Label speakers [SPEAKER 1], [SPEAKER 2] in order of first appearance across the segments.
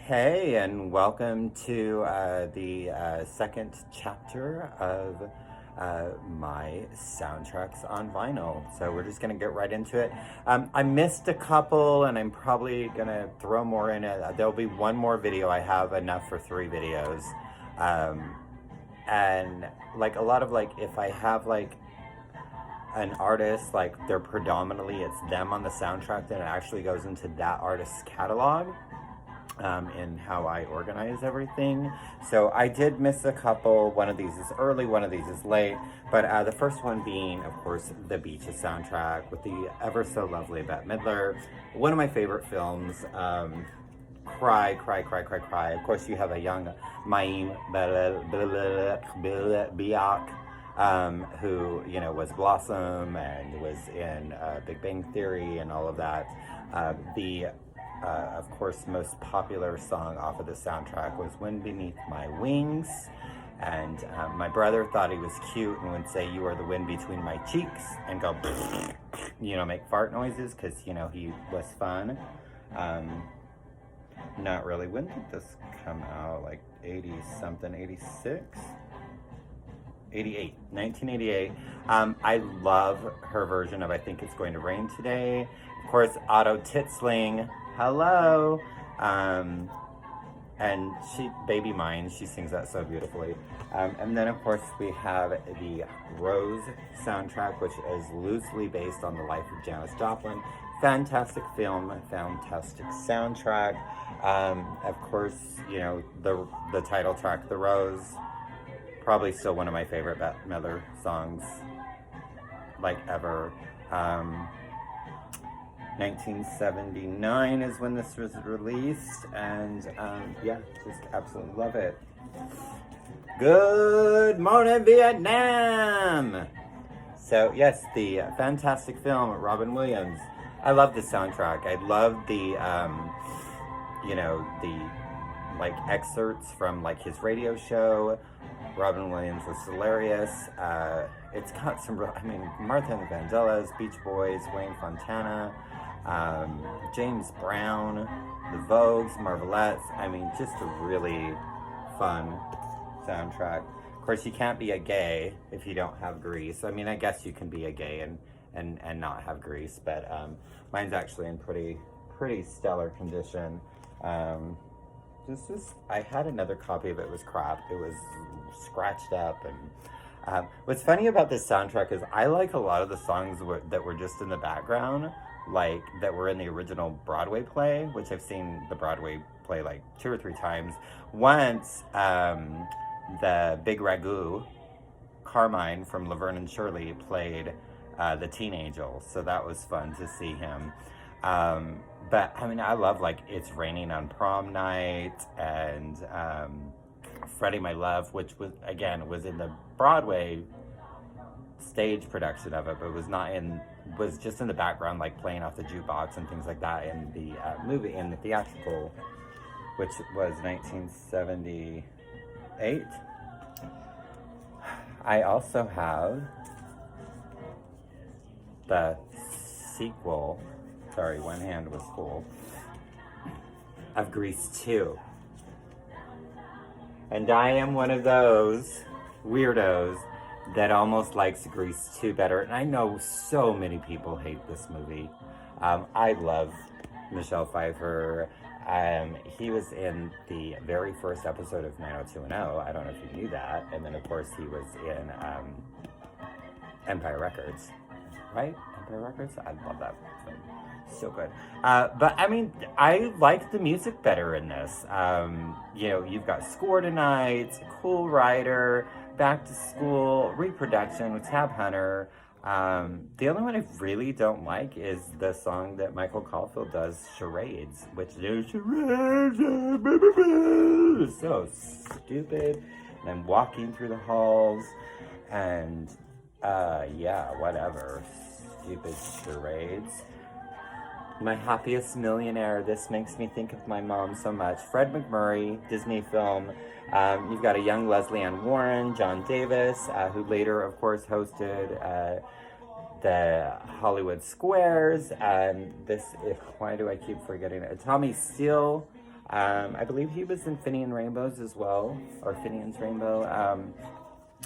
[SPEAKER 1] Hey, and welcome to the second chapter of my soundtracks on vinyl. So we're just going to get right into it. I missed a couple, and I'm probably going to throw more in it. There'll be one more video. I have enough for 3 videos. And like a lot of if I have an artist, they're predominantly, it's them on the soundtrack, then it actually goes into that artist's catalog. In how I organize everything. So I did miss a couple. One of these is early, one of these is late. But the first one being, of course, the Beaches soundtrack with the ever so lovely Bette Midler. One of my favorite films. Cry, cry, cry, cry, cry. Of course, you have a young Mayim Biak, who, was Blossom and was in Big Bang Theory and all of that. Of course, most popular song off of the soundtrack was Wind Beneath My Wings. And my brother thought he was cute and would say, "You are the wind between my cheeks," and go, make fart noises because, he was fun. Not really. When did this come out? 80-something, 86? 88, 1988. I love her version of I Think It's Going to Rain Today. Of course, Otto Titzling. Hello. And she, Baby Mine, she sings that so beautifully. And then, of course, we have the Rose soundtrack, which is loosely based on the life of Janis Joplin. Fantastic film, fantastic soundtrack. Of course, the title track, The Rose, probably still one of my favorite Bette Midler songs, ever. 1979 is when this was released, and just absolutely love it. Good morning, Vietnam! So yes, the fantastic film, Robin Williams. I love the soundtrack. I love the, the excerpts from his radio show. Robin Williams was hilarious. It's got some, Martha and the Vandellas, Beach Boys, Wayne Fontana, James Brown, the Vogues, Marvelettes. Just a really fun soundtrack. Of course, you can't be a gay if you don't have Grease. I guess you can be a gay and not have Grease, but mine's actually in pretty stellar condition. I had another copy of it. It was crap. It was scratched up. And what's funny about this soundtrack is I like a lot of the songs that were just in the background, that were in the original Broadway play, which I've seen the Broadway play 2 or 3 times. Once, the Big Ragu, Carmine from Laverne and Shirley, played the Teen Angel, so that was fun to see him. But I love It's Raining on Prom Night and Freddie My Love, which was in the Broadway stage production of it, but was just in the background, playing off the jukebox and things like that in the movie, in the theatrical, which was 1978. I also have the sequel, sorry, one hand was full, of Grease 2. And I am one of those weirdos that almost likes Grease 2 better. And I know so many people hate this movie. I love Michelle Pfeiffer. He was in the very first episode of 90210. I don't know if you knew that. And then, of course, he was in Empire Records. Right? Empire Records? I love that film. So good. But I like the music better in this. You've got Score Tonight, Cool Rider, Back to School, Reproduction with Tab Hunter. The only one I really don't like is the song that Michael Caulfield does, Charades, which is Charades, so stupid. And I'm walking through the halls, and whatever. Stupid charades. My Happiest Millionaire. This makes me think of my mom so much. Fred MacMurray, Disney film. You've got a young Leslie Ann Warren, John Davis, who later, of course, hosted the Hollywood Squares. Why do I keep forgetting it? Tommy Steele, I believe he was in Finian Rainbows as well, or Finian's Rainbow.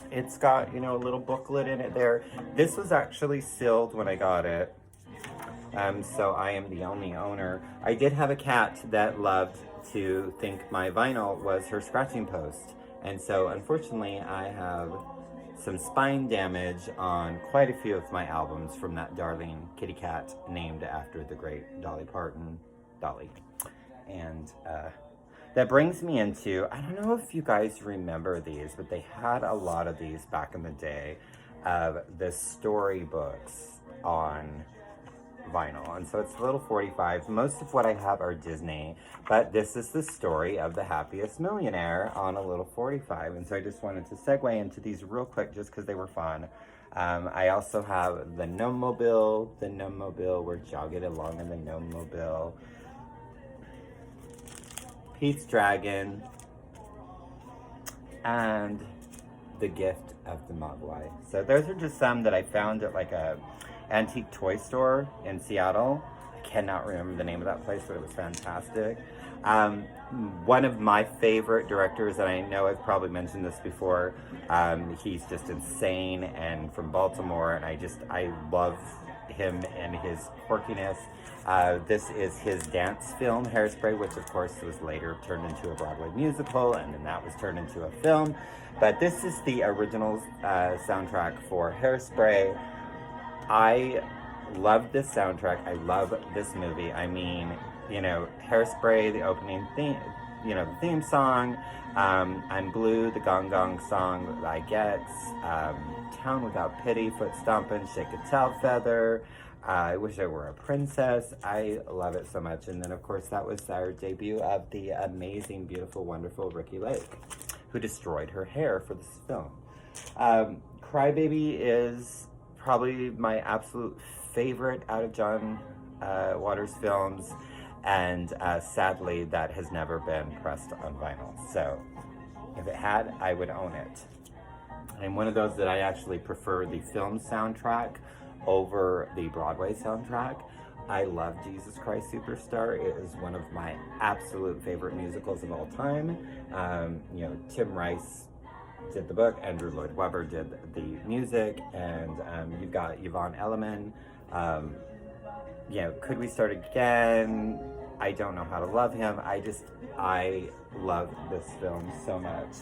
[SPEAKER 1] It's got, a little booklet in it there. This was actually sealed when I got it. So I am the only owner. I did have a cat that loved to think my vinyl was her scratching post. And so unfortunately I have some spine damage on quite a few of my albums from that darling kitty cat named after the great Dolly Parton, Dolly. And that brings me into, I don't know if you guys remember these, but they had a lot of these back in the day of the storybooks on vinyl. And so it's little 45s. Most of what I have are Disney, but this is the story of the happiest millionaire on a little 45. And so I just wanted to segue into these real quick just because they were fun. I also have the Gnome-mobile, we're jogging along in the Gnome-mobile. Pete's Dragon, and The Gift of the Mogwai. So those are just some that I found at like a antique toy store in Seattle. I cannot remember the name of that place, but it was fantastic. One of my favorite directors, and I know I've probably mentioned this before, he's just insane and from Baltimore, and I love him and his quirkiness. This is his dance film, Hairspray, which of course was later turned into a Broadway musical, and then that was turned into a film. But this is the original soundtrack for Hairspray. I love this soundtrack. I love this movie. I mean, Hairspray, the opening theme, the theme song, I'm Blue, the Gong Gong song I Get, Town Without Pity, Foot Stompin', Shake a Tail Feather, I Wish I Were a Princess. I love it so much. And then, of course, that was our debut of the amazing, beautiful, wonderful Ricki Lake, who destroyed her hair for this film. Crybaby is probably my absolute favorite out of John Waters' films, and sadly, that has never been pressed on vinyl. So, if it had, I would own it. I'm one of those that I actually prefer the film soundtrack over the Broadway soundtrack. I love Jesus Christ Superstar. It is one of my absolute favorite musicals of all time. Tim Rice did the book, Andrew Lloyd Webber did the music, and you've got Yvonne Elliman. Could We Start Again? I don't know how to love him. I love this film so much.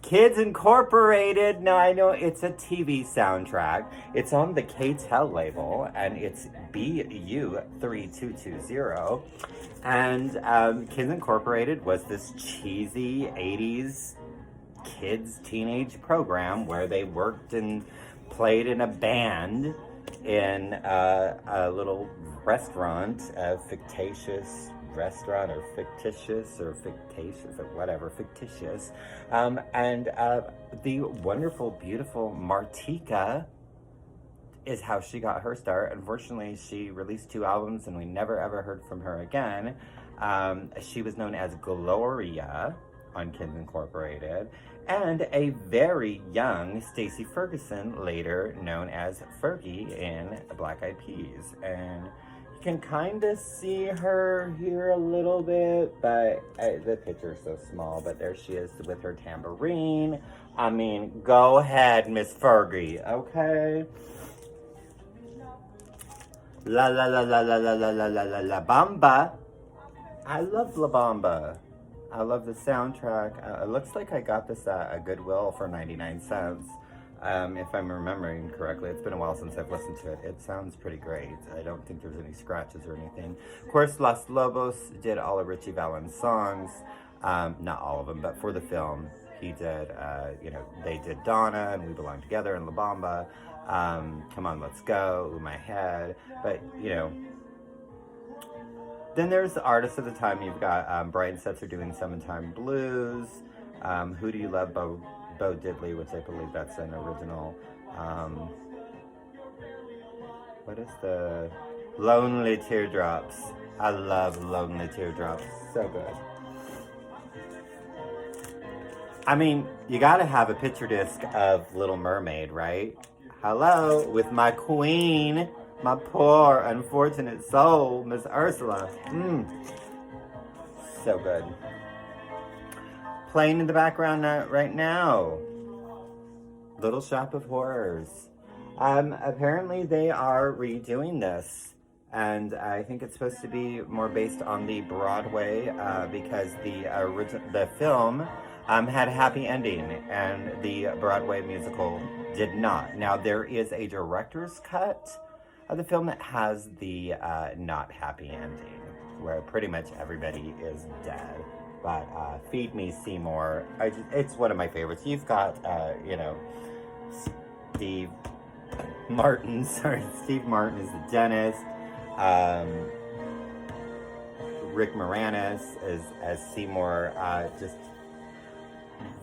[SPEAKER 1] Kids Incorporated. Now, I know it's a TV soundtrack. It's on the K-Tel label, and it's BU3220. And Kids Incorporated was this cheesy 80s kids teenage program where they worked and played in a band in a little restaurant, a fictitious restaurant, or fictitious, or whatever, fictitious. And the wonderful, beautiful Martika is how she got her start. Unfortunately, she released 2 albums and we never ever heard from her again. She was known as Gloria on Kids Incorporated, and a very young Stacey Ferguson, later known as Fergie in Black Eyed Peas. And you can kind of see her here a little bit, but the picture's so small. But there she is with her tambourine. I mean, go ahead, Miss Fergie, okay? La la la la la la la la la la la Bamba. I love La Bamba. I love the soundtrack. It looks like I got this at a Goodwill for 99 cents. If I'm remembering correctly. It's been a while since I've listened to it. It sounds pretty great. I don't think there's any scratches or anything. Of course, Los Lobos did all of Richie Valens' songs. Not all of them, but for the film, he did, they did Donna and We Belong Together and La Bamba. Come On, Let's Go, My Head. But, then there's the artists of the time. You've got Brian Setzer doing Summertime Blues. Who Do You Love, Bo Diddley, which I believe that's an original. What is the Lonely Teardrops? I love Lonely Teardrops. So good. I mean, you gotta have a picture disc of Little Mermaid, right? Hello, with my queen, My poor, unfortunate soul, Miss Ursula. So good. Playing in the background right now. Little Shop of Horrors. Apparently they are redoing this, and I think it's supposed to be more based on the Broadway because the film had a happy ending, and the Broadway musical did not. Now there is a director's cut of the film that has the not happy ending, where pretty much everybody is dead. But Feed Me Seymour, it's one of my favorites. You've got, Steve Martin. Steve Martin is the dentist. Rick Moranis is as Seymour. Just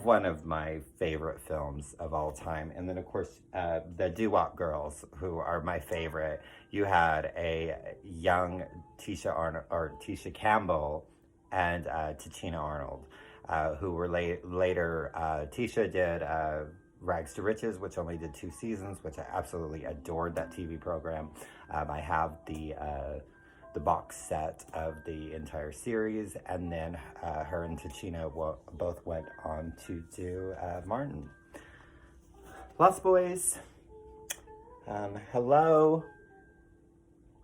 [SPEAKER 1] one of my favorite films of all time. And then, of course, the Doo-Wop Girls, who are my favorite. You had a young Tisha Campbell and Tichina Arnold, who were later. Tisha did Rags to Riches, which only did 2 seasons, which I absolutely adored that TV program. I have the box set of the entire series, and then her and Tichina both went on to do Martin. Lost Boys. Hello.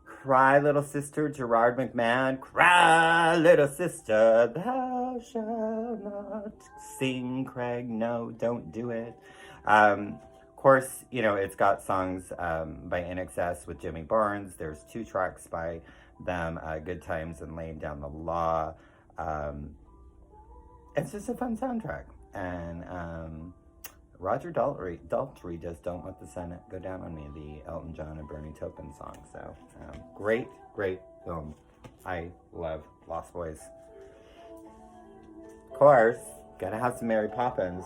[SPEAKER 1] Cry, little sister, Gerard McMahon. Cry, little sister, thou shalt not sing, Craig. No, don't do it. Of course, it's got songs by NXS with Jimmy Barnes. There's 2 tracks by them, Good Times and Laying Down the Law. It's just a fun soundtrack. And Roger Daltrey does Don't Let the Sun Go Down on Me, the Elton John and Bernie Taupin song. So, great film. I love Lost Boys. Of course, gotta have some Mary Poppins.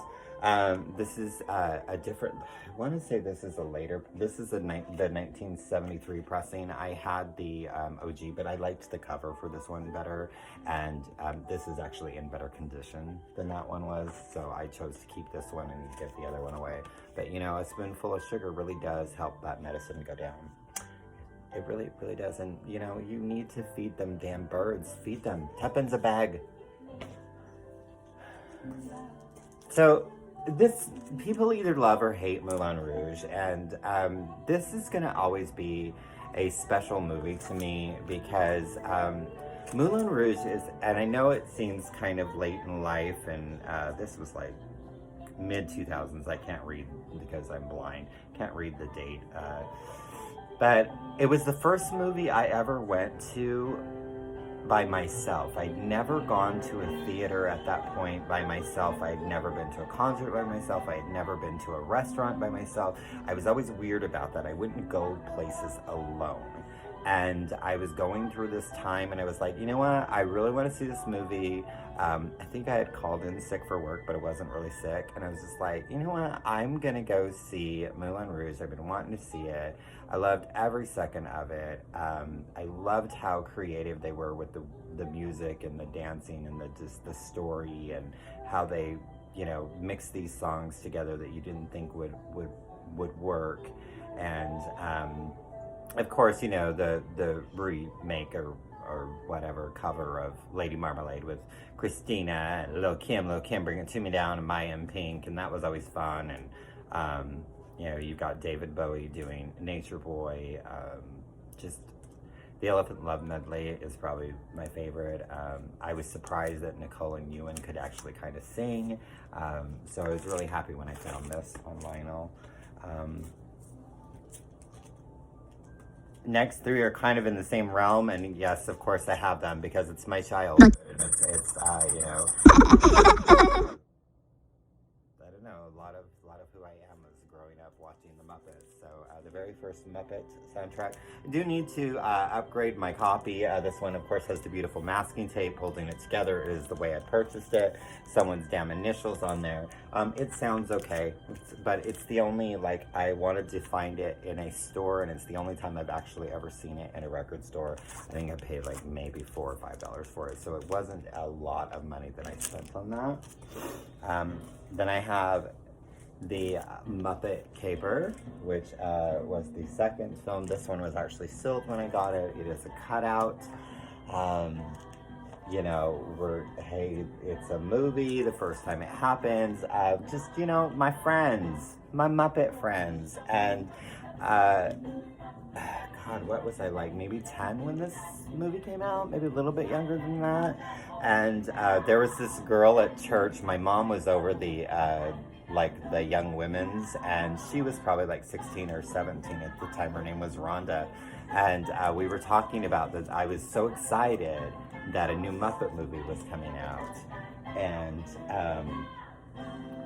[SPEAKER 1] This is a different, I want to say this is the 1973 pressing. I had the OG, but I liked the cover for this one better, and this is actually in better condition than that one was, so I chose to keep this one and give the other one away. But a spoonful of sugar really does help that medicine go down. It really, really does, and you need to feed them damn birds. Feed them. Tuppence a bag. So, people either love or hate Moulin Rouge, and this is going to always be a special movie to me because Moulin Rouge is, and I know it seems kind of late in life, and this was like mid-2000s. I can't read because I'm blind. Can't read the date. But it was the first movie I ever went to by myself. I'd never gone to a theater at that point by myself. I'd never been to a concert by myself. I had never been to a restaurant by myself. I was always weird about that. I wouldn't go places alone. And I was going through this time, and I was like, you know what? I really want to see this movie. I think I had called in sick for work, but I wasn't really sick. And I was just like, you know what? I'm going to go see Moulin Rouge. I've been wanting to see it. I loved every second of it. I loved how creative they were with the music and the dancing and the story, and how they, mixed these songs together that you didn't think would work. And, of course, the remake or whatever cover of Lady Marmalade with Christina and Lil Kim Bring It To Me Down, and Maya in Pink, and that was always fun. And you've got David Bowie doing Nature Boy. Just the Elephant Love Medley is probably my favorite. I was surprised that Nicole and Ewan could actually kind of sing, so I was really happy when I found this on vinyl. Next 3 are kind of in the same realm, and yes, of course I have them because it's my childhood. It's I don't know, a lot of who I am was growing up watching the Muppets. So the very first Muppet soundtrack. I do need to upgrade my copy. This one, of course, has the beautiful masking tape. Holding it together is the way I purchased it. Someone's damn initials on there. It sounds okay, but it's the only, I wanted to find it in a store, and it's the only time I've actually ever seen it in a record store. I think I paid maybe $4 or $5 for it, so it wasn't a lot of money that I spent on that. Then I have the Muppet Caper, which was the second film. This one was actually sealed when I got it. It is a cutout. You know, hey, it's a movie, the first time it happens. Just, you know, my friends, my Muppet friends. And, God, what was I like? Maybe 10 when this movie came out? Maybe a little bit younger than that. And there was this girl at church. My mom was over the young women's, and she was probably like 16 or 17 at the time. Her name was Rhonda. And we were talking about that. I was so excited that a new Muppet movie was coming out. And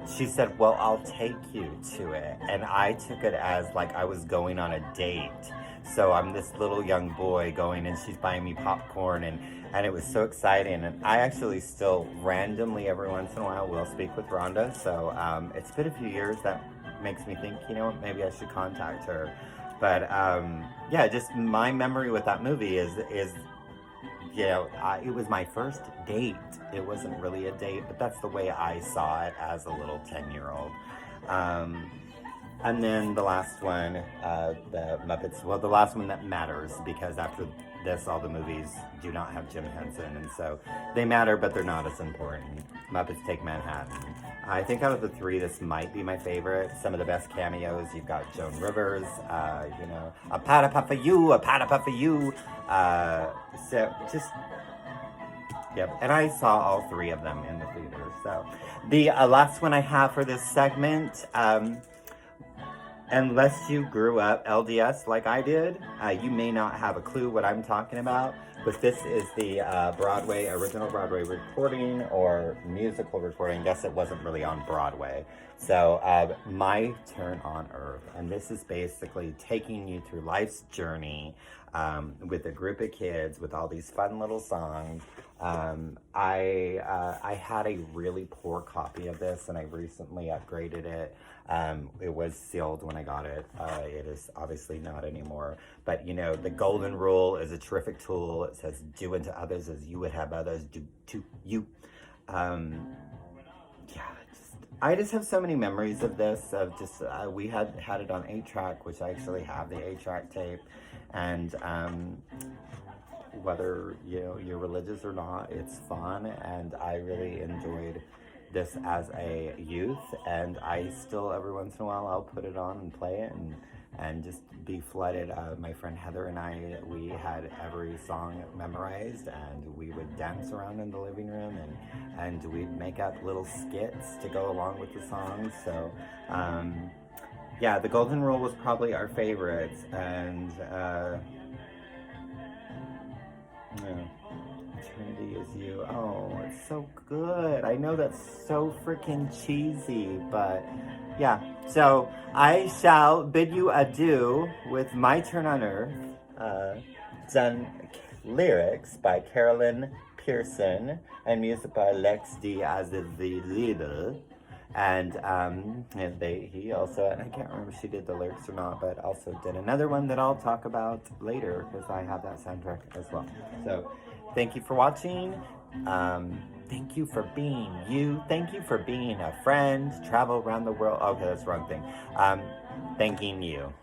[SPEAKER 1] she said, well, I'll take you to it. And I took it as like I was going on a date. So I'm this little young boy going, and she's buying me popcorn, and it was so exciting. And I actually still randomly every once in a while will speak with Rhonda. So it's been a few years. That makes me think, you know what, maybe I should contact her. But yeah, just my memory with that movie is you know, it was my first date. It wasn't really a date, but that's the way I saw it as a little 10-year-old. And then the last one, the Muppets, well, the last one that matters, because after this, all the movies do not have Jim Henson, and so they matter, but they're not as important. Muppets Take Manhattan. I think out of the three, this might be my favorite. Some of the best cameos. You've got Joan Rivers, you know, a pat-a-pat for you, a pat-a-pat for you. So just, yep. And I saw all three of them in the theater. So the last one I have for this segment, unless you grew up LDS like I did, you may not have a clue what I'm talking about, but this is the original Broadway recording or musical recording. I guess it wasn't really on Broadway. So, My Turn on Earth. And this is basically taking you through life's journey with a group of kids with all these fun little songs. I had a really poor copy of this, and I recently upgraded it. It was sealed when I got it. It is obviously not anymore. But, you know, the golden rule is a terrific tool. It says, do unto others as you would have others do to you. Yeah, I just have so many memories of this. Of just we had it on 8-track, which I actually have the 8-track tape. And whether, you know, you're religious or not, it's fun. And I really enjoyed this as a youth, and I still every once in a while I'll put it on and play it and just be flooded. My friend Heather and I, we had every song memorized, and we would dance around in the living room, and we'd make up little skits to go along with the songs. So yeah, the golden rule was probably our favorite. And yeah. Trinity is you. Oh, it's so good. I know that's so freaking cheesy, but yeah. So I shall bid you adieu with My Turn on Earth, done lyrics by Carolyn Pearson and music by Lex D. Azevedo. And he also, and I can't remember if she did the lyrics or not, but also did another one that I'll talk about later, because I have that soundtrack as well. So thank you for watching. Thank you for being you. Thank you for being a friend. Travel around the world. Okay, that's the wrong thing. Thanking you.